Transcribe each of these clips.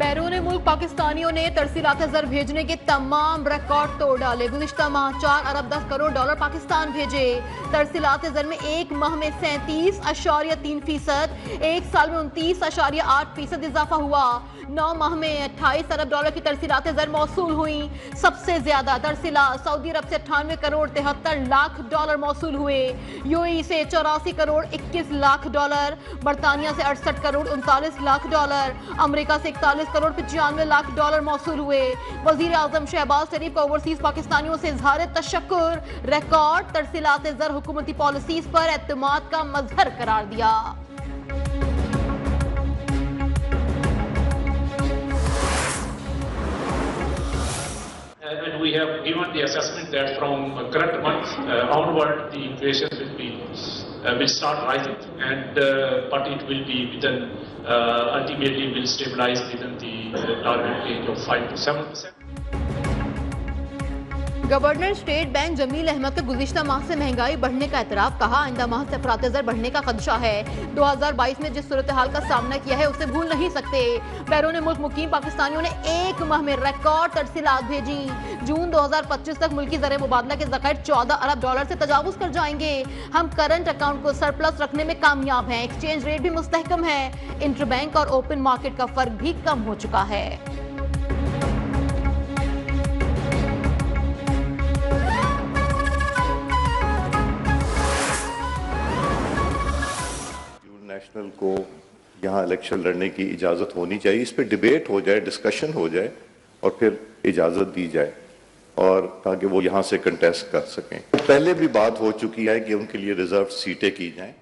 बैरून मुल्क पाकिस्तानियों ने तरसीलात ज़र भेजने के तमाम रिकॉर्ड तोड़ डाले। गुज़िश्ता माह 4 अरब 10 करोड़ डॉलर पाकिस्तान भेजे। तरसीलात ज़र में एक माह में 37.3%, एक साल में 29.8% इजाफा हुआ। 9 माह में 28 अरब डॉलर की तरसीलात ज़र मौसूल हुई। सबसे ज्यादा तरसीलात सऊदी अरब से 98 करोड़ 73 लाख डॉलर मौसूल हुए। यूएई से 84 करोड़ 21 लाख डॉलर, बरतानिया से 68 करोड़ 39 लाख डॉलर, अमेरिका से 41 करोड़ 95 लाख डॉलर मौसूल हुए। वजीर आजम शहबाज शरीफ का ओवरसीज पाकिस्तानियों से इजहार तशक्कुर। रिकॉर्ड तरसीलात ज़र हुकूमती पॉलिसीज पर एतमाद का मजहर करार दिया। And we have given the assessment that from current month onward, the inflation will start rising, and but it will be within ultimately will stabilize within the target range of 5 to 7%. Governor state bank Jameel Ahmed का गुज़िश्ता माह से महंगाई बढ़ने का एतराफ़। कहा आइंदा माह से अफरात ज़र बढ़ने का खदशा है। 2022 में जिस सूरत हाल का सामना किया है उसे भूल नहीं सकते। बैरून मुल्क मुकीम पाकिस्तानियों ने एक माह में रिकॉर्ड तरसीलात भेजी। जून 2025 तक मुल्की ज़र मुबादला के ज़खायर 14 अरब डॉलर से तजावुज़ कर जाएंगे। हम करंट अकाउंट को सरप्लस रखने में कामयाब हैं। एक्सचेंज रेट भी मुस्तहकम है। इंटरबैंक और ओपन मार्केट का फर्क भी कम हो चुका है। नेशनल को यहाँ इलेक्शन लड़ने की इजाज़त होनी चाहिए। इस पे डिबेट हो जाए, डिस्कशन हो जाए और फिर इजाज़त दी जाए और ताकि वो यहाँ से कंटेस्ट कर सकें। पहले भी बात हो चुकी है कि उनके लिए रिजर्व सीटें की जाएं।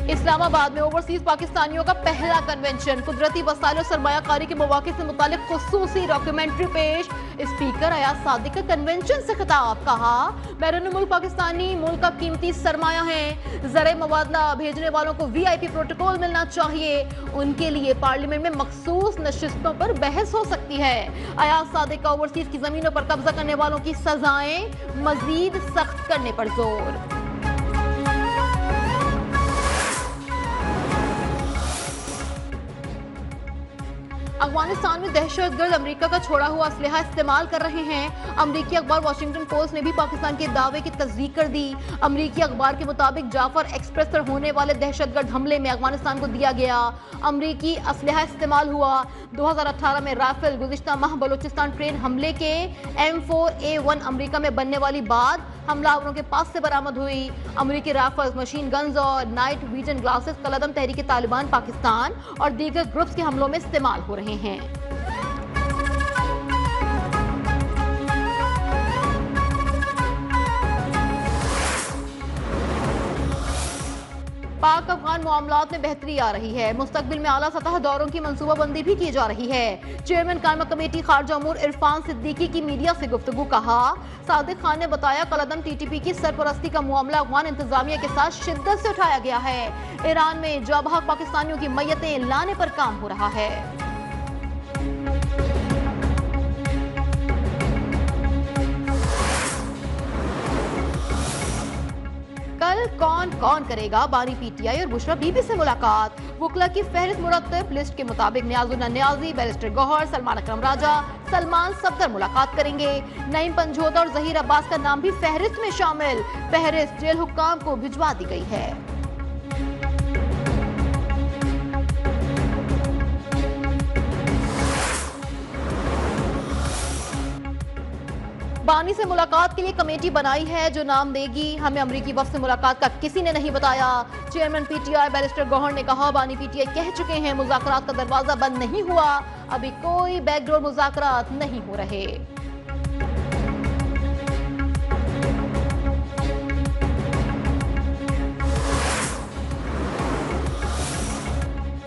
इस्लामाबाद में ओवरसीज पाकिस्तानियों का पहला कन्वेंशन। कुदरती वसाइल और सरमायाकारी के मौके से मुतालिक खुसूसी डॉक्यूमेंट्री पेश। स्पीकर अयाज सादिक का कन्वेंशन से खिताब। कहा बैरून मुल्क पाकिस्तानी मुल्क का कीमती सरमाया है। ज़र मुबादला भेजने वालों को VIP प्रोटोकॉल मिलना चाहिए। उनके लिए पार्लियामेंट में मखसूस नशिस्तों पर बहस हो सकती है। अयाज सादिक का ओवरसीज की जमीनों पर कब्जा करने वालों की सजाएं मजीद सख्त करने पर जोर। अफगानिस्तान में दहशतगर्द अमेरिका का छोड़ा हुआ असलहा इस्तेमाल कर रहे हैं। अमेरिकी अखबार वाशिंगटन पोस्ट ने भी पाकिस्तान के दावे की तस्दीक कर दी। अमेरिकी अखबार के मुताबिक जाफर एक्सप्रेस पर होने वाले दहशतगर्द हमले में अफगानिस्तान को दिया गया अमेरिकी असलहा इस्तेमाल हुआ। 2018 में राफेल, गुज़िश्ता माह बलूचिस्तान ट्रेन हमले के M4A1 अमेरिका में बनने वाली बाद हमलावरों के पास से बरामद हुई। अमेरिकी राइफल्स, मशीन गन्स और नाइट विजन ग्लासेस कलदम तहरीक तालिबान पाकिस्तान और दीगर ग्रुप्स के हमलों में इस्तेमाल हो रहे हैं। पाक अफगान मामलात में बेहतरी आ रही है। मुस्तकबिल में आला सतह दौरों की मंसूबाबंदी भी की जा रही है। चेयरमैन कायमा कमेटी खारजा अमूर इरफान सिद्दीकी की मीडिया से गुफ्तगू। कहा सादिक खान ने बताया कलदम TTP की सरपरस्ती का मामला अफगान इंतजामिया के साथ शिद्दत से उठाया गया है। ईरान में जाबहक पाकिस्तानियों की मैयतें लाने पर काम हो रहा है। कल कौन कौन करेगा बानी PTI और बुशरा बीबी से मुलाकात। वकला की फहरिस्त मुरतब। लिस्ट के मुताबिक नियाजुल्लाह नियाजी, बैरिस्टर गौहर, सलमान अकरम राजा, सलमान सफदर मुलाकात करेंगे। नईम पंजोता और जहीर अब्बास का नाम भी फहरिस्त में शामिल। फहरिस्त जेल हुक्काम को भिजवा दी गई है। बानी से मुलाकात के लिए कमेटी बनाई है जो नाम देगी। हमें अमरीकी वफ्द से मुलाकात का किसी ने नहीं बताया। चेयरमैन PTI बैरिस्टर गौहर ने कहा बानी PTI कह चुके हैं मुज़ाकरात का दरवाजा बंद नहीं हुआ, अभी कोई बैकडोर मुज़ाकरात नहीं हो रहे।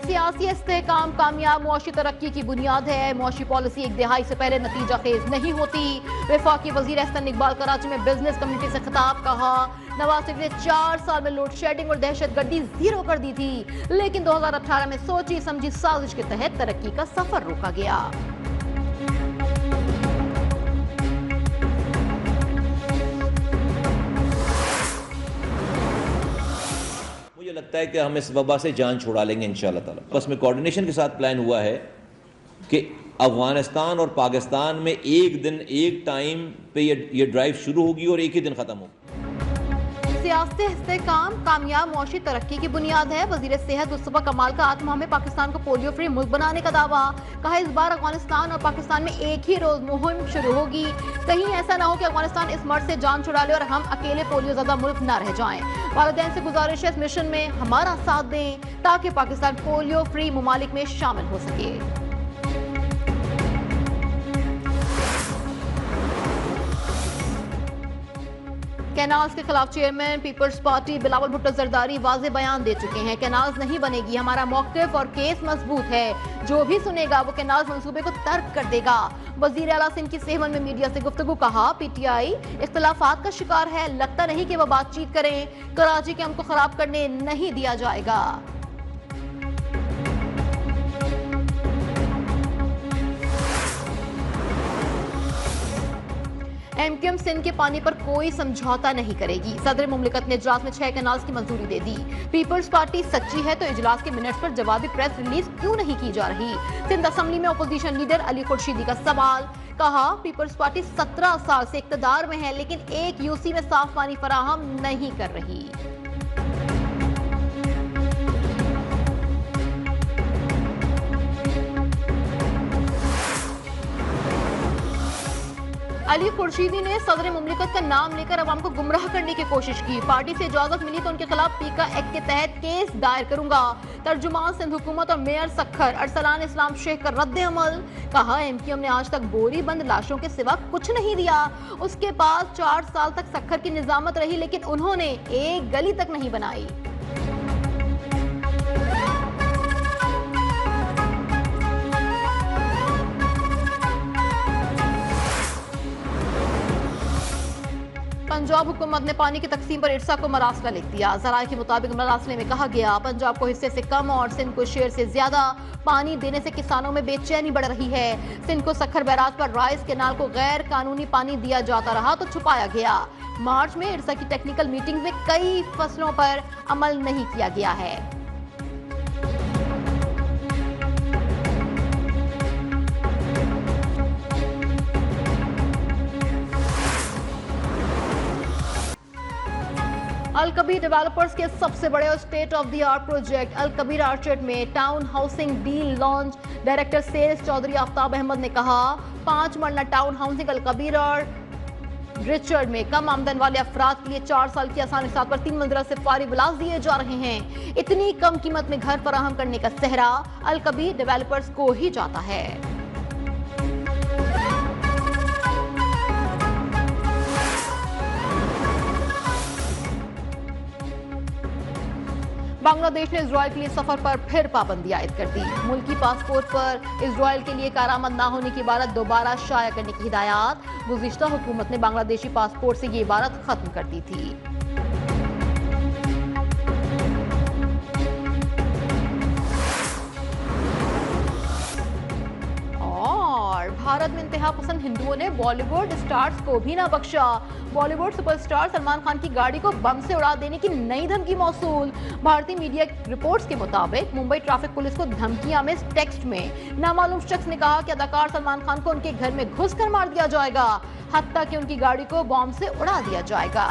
सियासी इस्तेहकाम कामयाब मुआशी तरक्की की बुनियाद है। मुआशी पॉलिसी एक दिहाई से पहले नतीजा खेज नहीं होती। वफाकी वजीर एहसन इकबाल कराची में बिजनेस कम्युनिटी से खिताब। कहा नवाज शरीफ ने 4 साल में लोड शेडिंग और दहशतगर्दी जीरो कर दी थी, लेकिन 2018 में सोची समझी साजिश के तहत तरक्की का सफर रोका गया। मुझे लगता है कि हम इस वबा से जान छुड़ा लेंगे इंशाअल्लाह ताला। बस में कोऑर्डिनेशन के साथ प्लान हुआ है कि अफगानिस्तान और पाकिस्तान में एक दिन एक टाइम पे ये ड्राइव शुरू होगी और एक ही दिन ख़त्म होगी। सियासती इस्तेहकाम कामयाब मुआशी तरक्की की बुनियाद है। वजीर सेहत मुस्तफा कमाल का 8 माह में पाकिस्तान को पोलियो फ्री मुल्क बनाने का दावा। कहा इस बार अफगानिस्तान और पाकिस्तान में एक ही रोज मुहिम शुरू होगी। कहीं ऐसा ना हो कि अफगानिस्तान इस मर्ज से जान छुड़ा ले और हम अकेले पोलियो ज़्यादा मुल्क न रह जाएं। वालिदैन से गुजारिश है इस मिशन में हमारा साथ दें ताकि पाकिस्तान पोलियो फ्री ममालिक में शामिल हो सके। कैनाल्स के खिलाफ चेयरमैन पीपल्स पार्टी बिलावल भुट्टो जरदारी वाज़े बयान दे चुके हैं। कैनाल्स नहीं बनेगी, हमारा मौक़िफ़ और केस मजबूत है। जो भी सुनेगा वो कैनाल्स मंसूबे को तर्क कर देगा। वज़ीर आला सिंध की सेहवन में मीडिया से गुफ्तगू। कहा पीटीआई इख्तिलाफात का शिकार है, लगता नहीं कि वह बातचीत करें। कराची के अमन को खराब करने नहीं दिया जाएगा। एमक्यूएम सिंध के पानी पर कोई समझौता नहीं करेगी। सदर मुमलिकत ने इजलास में 6 कैनाल्स की मंजूरी दे दी। पीपल्स पार्टी सच्ची है तो इजलास के मिनट्स पर जवाबी प्रेस रिलीज क्यों नहीं की जा रही? सिंध असेंबली में अपोजिशन लीडर अली खुर्शीदी का सवाल। कहा पीपल्स पार्टी 17 साल से इक्तदार में है लेकिन एक यूसी में साफ पानी फराहम नहीं कर रही। अली खुर्शीदी ने सदर मुमलिकत का नाम लेकर अवाम को गुमराह करने की कोशिश की। पार्टी से इजाजत मिली तो उनके खिलाफ पीका एक्ट के तहत केस दायर करूंगा। तर्जुमान सिंध हुकूमत और मेयर सखर अरसलान इस्लाम शेख का रद्द अमल। कहा एमक्यूएम ने आज तक बोरी बंद लाशों के सिवा कुछ नहीं दिया। उसके पास 4 साल तक सखर की निजामत रही लेकिन उन्होंने एक गली तक नहीं बनाई। पंजाब हुकूमत ने पानी की तकसीम पर इरसा को मरासला लिख दिया। ज़राए के मुताबिक मरासले में कहा गया पंजाब को हिस्से से कम और सिंध को शेर से ज्यादा पानी देने से किसानों में बेचैनी बढ़ रही है। सिंध को सखर बैराज पर राइस केनाल को गैर कानूनी पानी दिया जाता रहा तो छुपाया गया। मार्च में इरसा की टेक्निकल मीटिंग में कई फसलों पर अमल नहीं किया गया है। अल कबीर डेवलपर्स के सबसे बड़े और state of the art project Al Kabir Orchard में town housing deal launch. Director sales Chaudhry Aftab Ahmed ने कहा 5 मरला टाउन हाउसिंग अल कबीर और रिचर्ड में कम आमदन वाले अफराद के लिए 4 साल की आसान हिसाब पर 3 मंजिला से फारी विलास दिए जा रहे हैं। इतनी कम कीमत में घर फराहम करने का सेहरा अल कबीर डेवलपर्स को ही जाता है। बांग्लादेश ने इजराइल के लिए सफर पर फिर पाबंदी आयद कर दी। मुल्की पासपोर्ट पर इजराइल के लिए कारामद ना होने की इबारत दोबारा शाया करने की हिदायत। गुज़िश्ता हुकूमत ने बांग्लादेशी पासपोर्ट से ये इबारत खत्म कर दी थी। भारत में इंतहा पसंद हिंदुओं ने बॉलीवुड स्टार्स को भी ना बख्शा। बॉलीवुड सुपरस्टार सलमान खान की गाड़ी को बम से उड़ा देने की नई धमकी मौसूल। भारतीय मीडिया रिपोर्ट्स के मुताबिक मुंबई ट्रैफिक पुलिस को धमकियां में टेक्स्ट में नामालूम शख्स ने कहा कि अदाकार सलमान खान को उनके घर में घुसकर मार दिया जाएगा, हत्ता कि उनकी गाड़ी को बम से उड़ा दिया जाएगा।